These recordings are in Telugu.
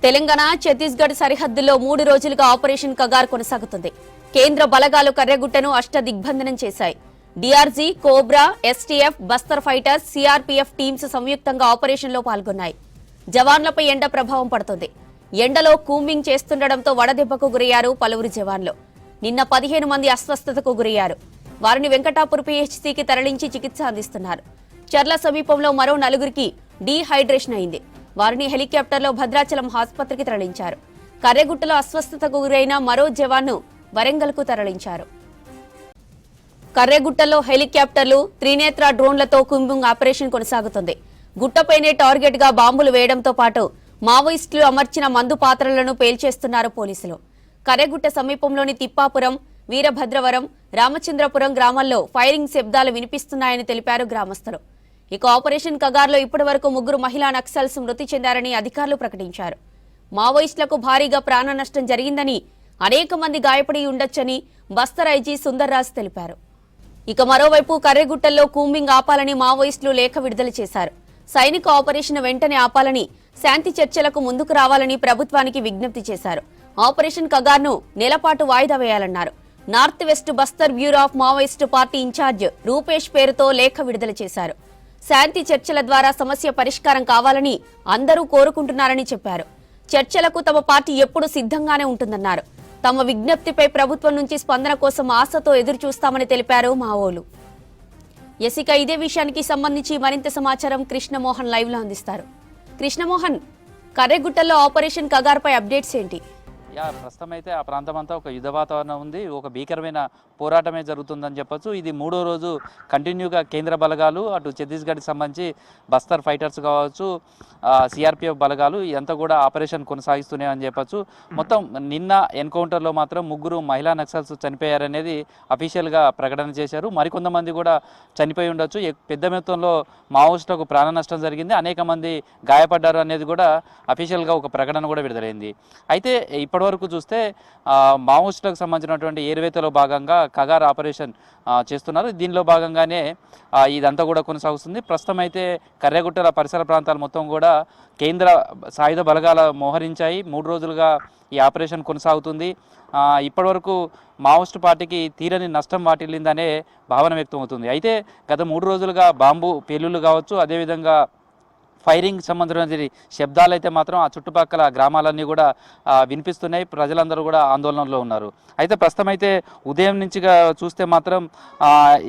తెలంగాణ ఛత్తీస్గఢ్ సరిహద్దుల్లో 3 రోజులుగా ఆపరేషన్ కగార్ కొనసాగుతుంది. కేంద్ర బలగాలు కర్రెగుట్టను అష్టదిగ్బంధనం చేశాయి. DRG, cobra, STF, Bastar fighters, CRPF teams సంయుక్తంగా ఆపరేషన్లో పాల్గొన్నాయి. జవాన్లపై ఎండ ప్రభావం పడుతుంది. ఎండలో కూంబింగ్ చేస్తుండటంతో వడదెబ్బకు గురయ్యారు పలువురు జవాన్లు. నిన్న 15 మంది అస్వస్థతకు గురయ్యారు. వారిని వెంకటాపూర్ పీహెచ్సీకి తరలించి చికిత్స అందిస్తున్నారు. చర్ల సమీపంలో మరో 4గురికి డీహైడ్రేషన్ అయింది. వారిని హెలికాప్టర్లో భద్రాచలం ఆసుపత్రికి తరలించారు. కర్రెగుట్టలో అస్వస్థతకు గురైన మరో జవాన్ను వరంగల్కు తరలించారు. కర్రెగుట్టలో హెలికాప్టర్లు, త్రినేత్ర డ్రోన్లతో కుంబింగ్ ఆపరేషన్ కొనసాగుతుంది. గుట్టపైనే టార్గెట్ గా బాంబులు వేయడంతో పాటు మావోయిస్టులు అమర్చిన మందు పాత్రలను పేల్చేస్తున్నారు పోలీసులు. కర్రెగుట్ట సమీపంలోని తిప్పాపురం, వీరభద్రవరం, రామచంద్రపురం గ్రామాల్లో ఫైరింగ్ శబ్దాలు వినిపిస్తున్నాయని తెలిపారు గ్రామస్తులు. ఇక ఆపరేషన్ కగార్లో ఇప్పటివరకు 3 మహిళా నక్సల్స్ మృతి చెందారని అధికారులు ప్రకటించారు. మావోయిస్టులకు భారీగా ప్రాణ నష్టం జరిగిందని, అనేక మంది గాయపడి ఉండొచ్చని బస్తర్ ఐజీ సుందర్రాజ్ తెలిపారు. ఇక మరోవైపు కర్రెగుట్టల్లో కూంబింగ్ ఆపాలని మావోయిస్టులు లేఖ విడుదల చేశారు. సైనిక ఆపరేషన్ వెంటనే ఆపాలని, శాంతి చర్చలకు ముందుకు రావాలని ప్రభుత్వానికి విజ్ఞప్తి చేశారు. ఆపరేషన్ కగార్ను నెలపాటు వాయిదా వేయాలన్నారు. North west Bastar bureau of Maoist party incharge Rupesh పేరుతో లేఖ విడుదల చేశారు. శాంతి చర్చల ద్వారా సమస్య పరిష్కారం కావాలని అందరూ కోరుకుంటున్నారని చెప్పారు. చర్చలకు తమ పార్టీ ఎప్పుడూ సిద్ధంగానే ఉంటుందన్నారు. తమ విజ్ఞప్తిపై ప్రభుత్వం నుంచి స్పందన కోసం ఆశతో ఎదురుచూస్తామని తెలిపారు మావోలు. ఇక ఇదే విషయానికి సంబంధించి మరింత సమాచారం కృష్ణమోహన్ లైవ్ లో అందిస్తారు. కృష్ణమోహన్, కర్రెగుట్టలో ఆపరేషన్ కగార్పై అప్డేట్స్ ఏంటి? ప్రస్తుతం అయితే ఆ ప్రాంతం అంతా ఒక యుద్ధ వాతావరణం ఉంది. ఒక భీకరమైన పోరాటమే జరుగుతుందని చెప్పొచ్చు. ఇది 3వ రోజు కంటిన్యూగా కేంద్ర బలగాలు, అటు ఛత్తీస్గఢ్కి సంబంధించి బస్తర్ ఫైటర్స్ కావచ్చు, సిఆర్పిఎఫ్ బలగాలు ఇదంతా కూడా ఆపరేషన్ కొనసాగిస్తూనే అని చెప్పొచ్చు. మొత్తం నిన్న ఎన్కౌంటర్లో మాత్రం 3 మహిళా నక్సల్స్ చనిపోయారనేది అఫీషియల్గా ప్రకటన చేశారు. మరికొంతమంది కూడా చనిపోయి ఉండొచ్చు. పెద్ద మొత్తంలో మావోయిస్టులకు ప్రాణ నష్టం జరిగింది, అనేక మంది గాయపడ్డారు అనేది కూడా అఫీషియల్గా ఒక ప్రకటన కూడా విడుదలైంది. అయితే ఇప్పటివరకు చూస్తే మావోయిస్టులకు సంబంధించినటువంటి ఏరువేతలో భాగంగా కగార్ ఆపరేషన్ చేస్తున్నారు. దీనిలో భాగంగానే ఇదంతా కూడా కొనసాగుతుంది. ప్రస్తుతం అయితే కర్రెగుట్టల పరిసర ప్రాంతాలు మొత్తం కూడా కేంద్ర సాయుధ బలగాల మోహరించాయి. 3 రోజులుగా ఈ ఆపరేషన్ కొనసాగుతుంది. ఇప్పటివరకు మావోయిస్టు పార్టీకి తీరని నష్టం వాటిల్లిందనే భావన వ్యక్తం అవుతుంది. అయితే గత 3 రోజులుగా బాంబు పేలుళ్లు కావచ్చు, అదేవిధంగా ఫైరింగ్ సంబంధించిన శబ్దాలు అయితే మాత్రం ఆ చుట్టుపక్కల గ్రామాలన్నీ కూడా వినిపిస్తున్నాయి. ప్రజలందరూ కూడా ఆందోళనలో ఉన్నారు. అయితే ప్రస్తుతం అయితే ఉదయం నుంచి చూస్తే మాత్రం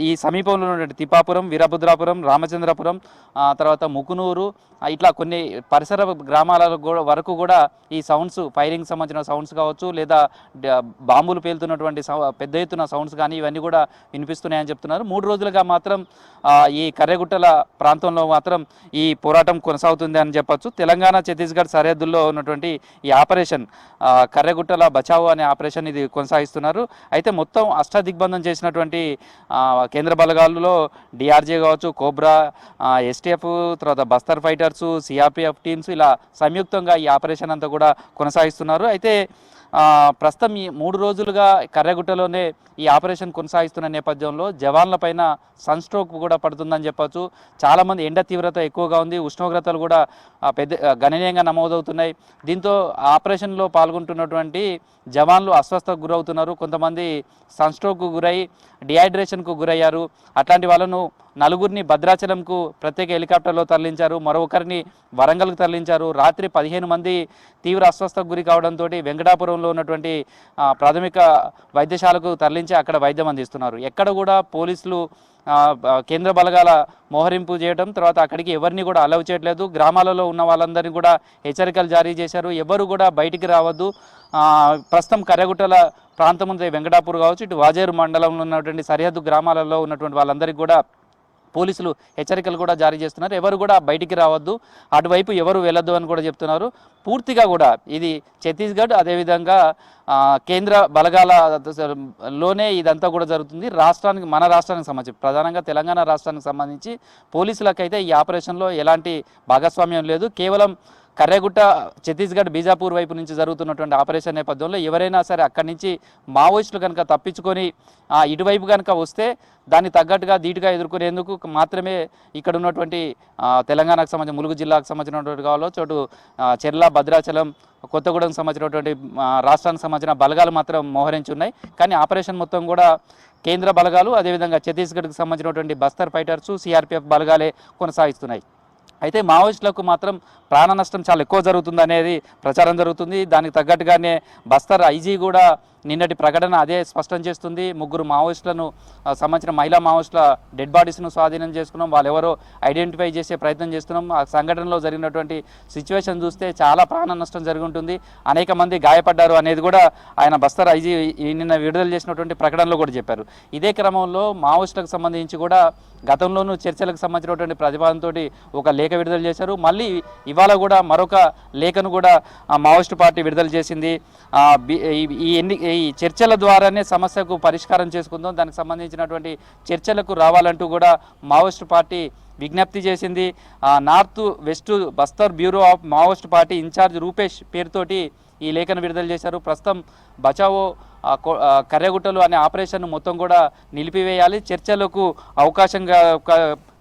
ఈ సమీపంలో ఉన్నటువంటి తిప్పాపురం, వీరభద్రాపురం, రామచంద్రపురం, తర్వాత ముకునూరు, ఇట్లా కొన్ని పరిసర గ్రామాల వరకు కూడా ఈ సౌండ్స్, ఫైరింగ్ సంబంధించిన సౌండ్స్ కావచ్చు, లేదా బాంబులు పేలుతున్నటువంటి పెద్ద ఎత్తున సౌండ్స్ కానీ ఇవన్నీ కూడా వినిపిస్తున్నాయని చెప్తున్నారు. 3 రోజులుగా మాత్రం ఈ కర్రెగుట్టల ప్రాంతంలో మాత్రం ఈ పోరాటం కొనసాగుతుంది అని చెప్పొచ్చు. తెలంగాణ ఛత్తీస్గఢ్ సరిహద్దుల్లో ఉన్నటువంటి ఈ ఆపరేషన్ కర్రెగుట్టల బచావో అనే ఆపరేషన్ ఇది కొనసాగిస్తున్నారు. అయితే మొత్తం అష్టదిగ్బంధం చేసినటువంటి కేంద్ర బలగాల్లో డీఆర్జీ కావచ్చు, కోబ్రా, ఎస్టీఎఫ్, తర్వాత బస్తర్ ఫైటర్స్, సిఆర్పిఎఫ్ టీమ్స్ ఇలా సంయుక్తంగా ఈ ఆపరేషన్ అంతా కూడా కొనసాగిస్తున్నారు. అయితే ప్రస్తుతం ఈ 3 రోజులుగా కర్రెగుట్టలోనే ఈ ఆపరేషన్ కొనసాగిస్తున్న నేపథ్యంలో జవాన్ల పైన సన్ స్ట్రోక్ కూడా పడుతుందని చెప్పొచ్చు. చాలామంది ఎండ తీవ్రత ఎక్కువగా ఉంది, ఉష్ణోగ్రతలు కూడా గణనీయంగా నమోదవుతున్నాయి. దీంతో ఆపరేషన్లో పాల్గొంటున్నటువంటి జవాన్లు అస్వస్థతకు గురవుతున్నారు. కొంతమంది సన్ స్ట్రోక్కు గురై డిహైడ్రేషన్కు గురయ్యారు. అట్లాంటి వాళ్ళను 4గురిని భద్రాచలంకు ప్రత్యేక హెలికాప్టర్లో తరలించారు. మరొకరిని వరంగల్కు తరలించారు. రాత్రి 15 మంది తీవ్ర అస్వస్థతకు గురి కావడంతో వెంకటాపురంలో ఉన్నటువంటి ప్రాథమిక వైద్యశాలకు తరలించి అక్కడ వైద్యం అందిస్తున్నారు. ఎక్కడ కూడా పోలీసులు కేంద్ర బలగాల మోహరింపు చేయడం, తర్వాత అక్కడికి ఎవరిని కూడా అలౌ చేయట్లేదు. గ్రామాలలో ఉన్న వాళ్ళందరినీ కూడా హెచ్చరికలు జారీ చేశారు. ఎవరు కూడా బయటికి రావద్దు. ప్రస్తుతం కర్రెగుట్టల ప్రాంతం ఉంది, వెంకటాపూర్ కావచ్చు, ఇటు వాజేరు మండలంలో ఉన్నటువంటి సరిహద్దు గ్రామాలలో ఉన్నటువంటి వాళ్ళందరికీ కూడా పోలీసులు హెచ్చరికలు కూడా జారీ చేస్తున్నారు. ఎవరు కూడా బయటికి రావద్దు, అటువైపు ఎవరు వెళ్ళొద్దు అని కూడా చెప్తున్నారు. పూర్తిగా కూడా ఇది ఛత్తీస్గఢ్, అదేవిధంగా కేంద్ర బలగాల లోనే ఇదంతా కూడా జరుగుతుంది. మన రాష్ట్రానికి సంబంధించి, ప్రధానంగా తెలంగాణ రాష్ట్రానికి సంబంధించి పోలీసులకైతే ఈ ఆపరేషన్లో ఎలాంటి భాగస్వామ్యం లేదు. కేవలం కర్రెగుట్ట ఛత్తీస్గఢ్ బీజాపూర్ వైపు నుంచి జరుగుతున్నటువంటి ఆపరేషన్ నేపథ్యంలో ఎవరైనా సరే అక్కడి నుంచి మావోయిస్టులు కనుక తప్పించుకొని ఇటువైపు కనుక వస్తే దాన్ని తగ్గట్టుగా ధీటుగా ఎదుర్కొనేందుకు మాత్రమే ఇక్కడ ఉన్నటువంటి తెలంగాణకు సంబంధించిన ములుగు జిల్లాకు సంబంధించినటువంటి కావచ్చు, చోటు చెర్ల భద్రాచలం, కొత్తగూడెం సంబంధించినటువంటి రాష్ట్రానికి సంబంధించిన బలగాలు మాత్రం మోహరించి ఉన్నాయి. కానీ ఆపరేషన్ మొత్తం కూడా కేంద్ర బలగాలు, అదేవిధంగా ఛత్తీస్గఢ్కి సంబంధించినటువంటి బస్తర్ ఫైటర్స్, సిఆర్పిఎఫ్ బలగాలే కొనసాగిస్తున్నాయి. అయితే మావోయిస్టులకు మాత్రం ప్రాణ నష్టం చాలా ఎక్కువ జరుగుతుంది అనేది ప్రచారం జరుగుతుంది. దానికి తగ్గట్టుగానే బస్తర్ ఐజీ కూడా నిన్నటి ప్రకటన అదే స్పష్టం చేస్తుంది. 3 మావోయిస్టులను సంబంధించిన మహిళా మావోయిస్టుల డెడ్ బాడీస్ను స్వాధీనం చేసుకున్నాం, వాళ్ళు ఎవరో ఐడెంటిఫై చేసే ప్రయత్నం చేస్తున్నాం. ఆ సంఘటనలో జరిగినటువంటి సిచ్యువేషన్ చూస్తే చాలా ప్రాణ నష్టం జరిగి ఉంటుంది, అనేక మంది గాయపడ్డారు అనేది కూడా ఆయన బస్తర్ ఐజీ నిన్న విడుదల చేసినటువంటి ప్రకటనలో కూడా చెప్పారు. ఇదే క్రమంలో మావోయిస్టులకు సంబంధించి కూడా గతంలోనూ చర్చలకు సంబంధించినటువంటి ప్రతిపాదనతో ఒక లేఖ విడుదల చేశారు. మళ్ళీ ఇవాళ కూడా మరొక లేఖను కూడా మావోయిస్టు పార్టీ విడుదల చేసింది. ఈ చర్చల ద్వారానే సమస్యకు పరిష్కారం చేసుకుందాం, దానికి సంబంధించినటువంటి చర్చలకు రావాలంటూ కూడా మావోయిస్టు పార్టీ విజ్ఞప్తి చేసింది. North west Bastar bureau of Maoist party incharge Rupesh పేరుతోటి ఈ లేఖను విడుదల చేశారు. ప్రస్తుతం బచావో కర్రెగుట్టలు అనే ఆపరేషన్ మొత్తం కూడా నిలిపివేయాలి, చర్చలకు అవకాశంగా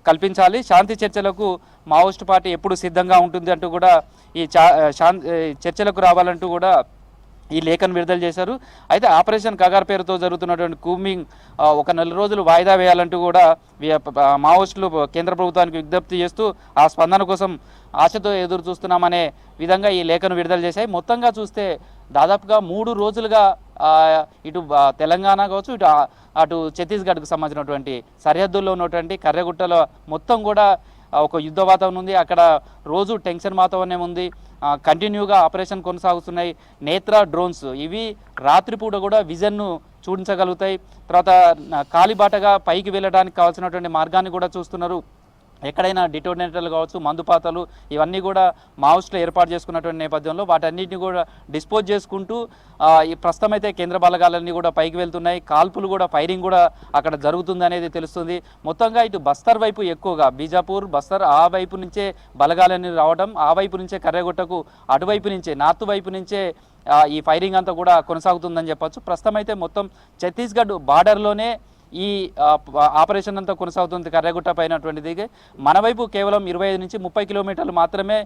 కల్పించాలి, శాంతి చర్చలకు మావోయిస్ట్ పార్టీ ఎప్పుడు సిద్ధంగా ఉంటుంది అంటూ కూడా ఈ చర్చలకు రావాలంటూ కూడా ఈ లేఖను విడుదల చేశారు. అయితే ఆపరేషన్ కగార్ పేరుతో జరుగుతున్నటువంటి కూంబింగ్ 1 నెల రోజులు వాయిదా వేయాలంటూ కూడా మావోయిస్టులు కేంద్ర ప్రభుత్వానికి విజ్ఞప్తి చేస్తూ ఆ స్పందన కోసం ఆశతో ఎదురు చూస్తున్నామనే విధంగా ఈ లేఖను విడుదల చేశాయి. మొత్తంగా చూస్తే దాదాపుగా 3 రోజులుగా ఇటు తెలంగాణ కావచ్చు, ఇటు అటు ఛత్తీస్గఢ్కు సంబంధించినటువంటి సరిహద్దుల్లో ఉన్నటువంటి కర్రెగుట్టల మొత్తం కూడా ఒక యుద్ధ వాతావరణం ఉంది. అక్కడ రోజు టెన్షన్ వాతావరణం ఉంది. కంటిన్యూగా ఆపరేషన్ కొనసాగుతున్నాయి. నేత్ర డ్రోన్స్ ఇవి రాత్రిపూట కూడా విజన్ను చూడించగలుగుతాయి. తర్వాత కాలిబాటగా పైకి వెళ్ళడానికి కావాల్సినటువంటి మార్గాన్ని కూడా చూస్తున్నారు. ఎక్కడైనా డిటోనేటర్లు కావచ్చు, మందుపాతలు ఇవన్నీ కూడా మావోయిస్టులు ఏర్పాటు చేసుకున్నటువంటి నేపథ్యంలో వాటన్నిటిని కూడా డిస్పోజ్ చేసుకుంటూ ఈ ప్రస్తుతం అయితే కేంద్ర బలగాలన్నీ కూడా పైకి వెళ్తున్నాయి. కాల్పులు కూడా, ఫైరింగ్ కూడా అక్కడ జరుగుతుంది అనేది తెలుస్తుంది. మొత్తంగా ఇటు బస్తర్ వైపు ఎక్కువగా బీజాపూర్, బస్తర్ ఆ వైపు నుంచే బలగాలన్నీ రావడం, ఆ వైపు నుంచే కర్రెగుట్టకు అటువైపు నుంచే నార్త్ వైపు నుంచే ఈ ఫైరింగ్ అంతా కూడా కొనసాగుతుందని చెప్పొచ్చు. ప్రస్తుతం అయితే మొత్తం ఛత్తీస్గఢ్ బార్డర్లోనే ఈ ఆపరేషన్ అంతా కొనసాగుతుంది. కర్రెగుట్ట పైనటువంటిది మన వైపు కేవలం 25 నుంచి 30 కిలోమీటర్లు మాత్రమే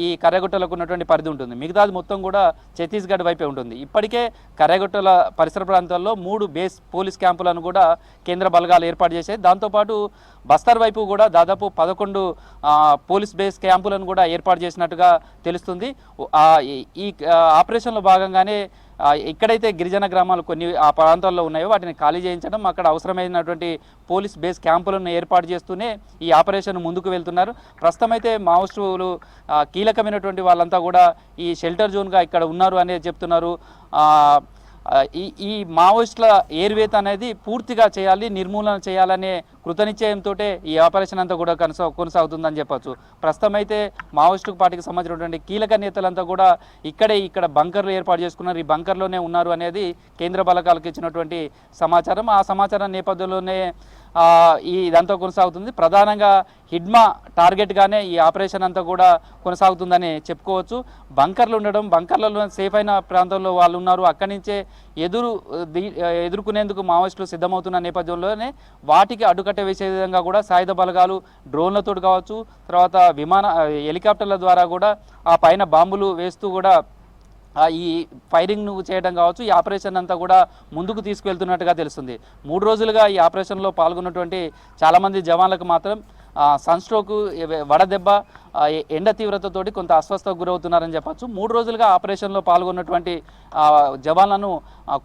ఈ కర్రెగుట్టలకు ఉన్నటువంటి పరిధి ఉంటుంది. మిగతాది మొత్తం కూడా ఛత్తీస్గఢ్ వైపే ఉంటుంది. ఇప్పటికే కర్రెగుట్టల పరిసర ప్రాంతాల్లో 3 బేస్ పోలీస్ క్యాంపులను కూడా కేంద్ర బలగాలు ఏర్పాటు చేశాయి. దాంతోపాటు బస్తర్ వైపు కూడా దాదాపు 11 పోలీస్ బేస్ క్యాంపులను కూడా ఏర్పాటు చేసినట్టుగా తెలుస్తుంది. ఈ ఆపరేషన్లో భాగంగానే ఎక్కడైతే గిరిజన గ్రామాలు కొన్ని ఆ ప్రాంతాల్లో ఉన్నాయో వాటిని ఖాళీ చేయించడం, అక్కడ అవసరమైనటువంటి పోలీస్ బేస్ క్యాంపులను ఏర్పాటు చేస్తూనే ఈ ఆపరేషన్ ముందుకు వెళ్తున్నారు. ప్రస్తుతం అయితే మావోయిస్టులు కీలకమైనటువంటి వాళ్ళంతా కూడా ఈ షెల్టర్ జోన్గా ఇక్కడ ఉన్నారు అనేది చెప్తున్నారు. ఈ మావోయిస్టుల ఏర్వేత అనేది పూర్తిగా చేయాలి, నిర్మూలన చేయాలనే కృతనిశ్చయంతో ఈ ఆపరేషన్ అంతా కూడా కొనసాగుతుందని చెప్పచ్చు. ప్రస్తుతం అయితే మావోయిస్టు పార్టీకి సంబంధించినటువంటి కీలక నేతలంతా కూడా ఇక్కడ బంకర్లు ఏర్పాటు చేసుకున్నారు, ఈ బంకర్లోనే ఉన్నారు అనేది కేంద్ర బలగాలకు ఇచ్చినటువంటి సమాచారం. ఆ సమాచారం నేపథ్యంలోనే ఇదంతా కొనసాగుతుంది. ప్రధానంగా హిడ్మా టార్గెట్గానే ఈ ఆపరేషన్ అంతా కూడా కొనసాగుతుందని చెప్పుకోవచ్చు. బంకర్లు ఉండడం, బంకర్లలో సేఫ్ అయిన ప్రాంతంలో వాళ్ళు ఉన్నారు, అక్కడి నుంచే ఎదుర్కొనేందుకు మావోయిస్టులు సిద్ధమవుతున్న నేపథ్యంలోనే వాటికి అడ్డుకట్ట వేసే విధంగా కూడా సాయుధ బలగాలు డ్రోన్లతో కావచ్చు, తర్వాత హెలికాప్టర్ల ద్వారా కూడా ఆ పైన బాంబులు వేస్తూ కూడా ఈ ఫైరింగ్ చేయడం కావచ్చు, ఈ ఆపరేషన్ అంతా కూడా ముందుకు తీసుకువెళ్తున్నట్టుగా తెలుస్తుంది. 3 రోజులుగా ఈ ఆపరేషన్లో పాల్గొన్నటువంటి చాలామంది జవాన్లకు మాత్రం సన్స్ట్రోక్, వడదెబ్బ, ఎండ తీవ్రతతోటి కొంత అస్వస్థకు గురవుతున్నారని చెప్పచ్చు. 3 రోజులుగా ఆపరేషన్లో పాల్గొన్నటువంటి జవాన్లను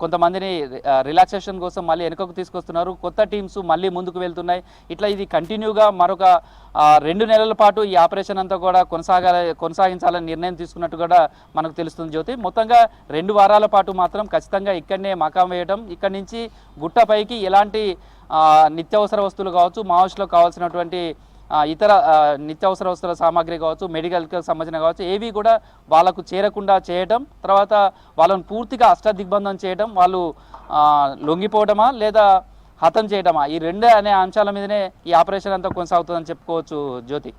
కొంతమందిని రిలాక్సేషన్ కోసం మళ్ళీ వెనుకకు తీసుకొస్తున్నారు. కొత్త టీమ్స్ మళ్ళీ ముందుకు వెళ్తున్నాయి. ఇట్లా ఇది కంటిన్యూగా మరొక 2 నెలల పాటు ఈ ఆపరేషన్ అంతా కూడా కొనసాగించాలని నిర్ణయం తీసుకున్నట్టు కూడా మనకు తెలుస్తుంది జ్యోతి. మొత్తంగా 2 వారాల పాటు మాత్రం ఖచ్చితంగా ఇక్కడనే మకాం వేయడం, ఇక్కడి నుంచి గుట్టపైకి ఎలాంటి నిత్యావసర వస్తువులు కావచ్చు, మావోయిస్టులకు కావాల్సినటువంటి ఇతర నిత్యావసర వస్తువుల సామాగ్రి కావచ్చు, మెడికల్కి సంబంధించిన కావచ్చు, ఏవి కూడా వాళ్ళకు చేరకుండా చేయడం, తర్వాత వాళ్ళను పూర్తిగా అష్టదిగ్బంధం చేయడం, వాళ్ళు లొంగిపోవడమా లేదా హతం చేయడమా, ఈ 2 అనే అంశాల మీదనే ఈ ఆపరేషన్ అంతా కొనసాగుతుందని చెప్పుకోవచ్చు జ్యోతి.